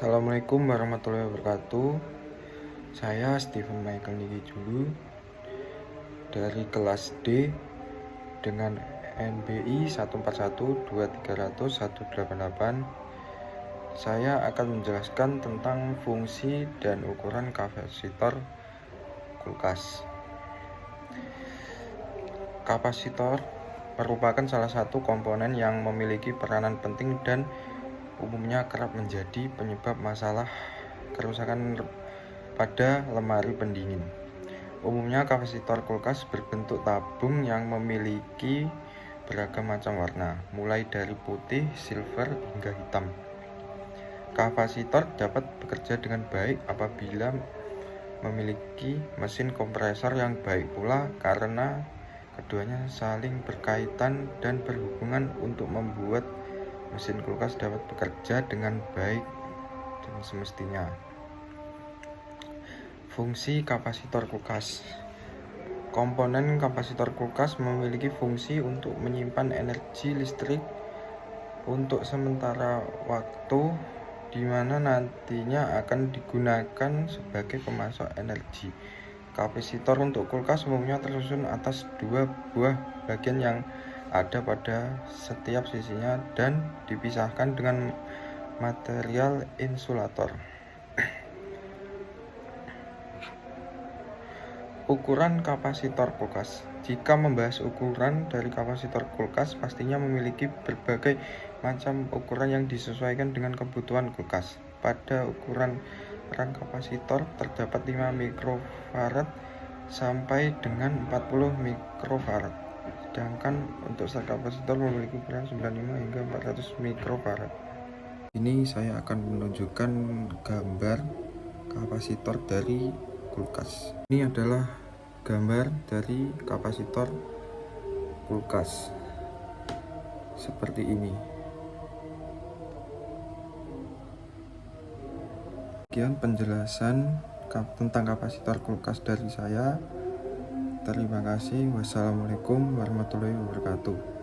Assalamualaikum warahmatullahi wabarakatuh. Saya Stephen Michael Niki Julu dari kelas D dengan NBI 1412300-188. Saya akan menjelaskan tentang fungsi dan ukuran kapasitor kulkas. Kapasitor merupakan salah satu komponen yang memiliki peranan penting dan umumnya kerap menjadi penyebab masalah kerusakan pada lemari pendingin. Umumnya kapasitor kulkas berbentuk tabung yang memiliki beragam macam warna, mulai dari putih, silver, hingga hitam. Kapasitor dapat bekerja dengan baik apabila memiliki mesin kompresor yang baik pula, karena keduanya saling berkaitan dan berhubungan untuk membuat mesin kulkas dapat bekerja dengan baik dan semestinya. Fungsi kapasitor kulkas. Komponen kapasitor kulkas memiliki fungsi untuk menyimpan energi listrik untuk sementara waktu, di mana nantinya akan digunakan sebagai pemasok energi. Kapasitor untuk kulkas umumnya tersusun atas dua buah bagian yang ada pada setiap sisinya dan dipisahkan dengan material insulator. Ukuran kapasitor kulkas. Jika membahas ukuran dari kapasitor kulkas, pastinya memiliki berbagai macam ukuran yang disesuaikan dengan kebutuhan kulkas. Pada ukuran rang kapasitor terdapat 5 mikrofarad sampai dengan 40 mikrofarad. Sedangkan untuk star kapasitor memiliki ukuran 95 hingga 400 mikrofarad. Ini saya akan menunjukkan gambar kapasitor dari kulkas. Ini adalah gambar dari kapasitor kulkas seperti ini. Sekian penjelasan tentang kapasitor kulkas dari saya. Terima kasih. Wassalamualaikum warahmatullahi wabarakatuh.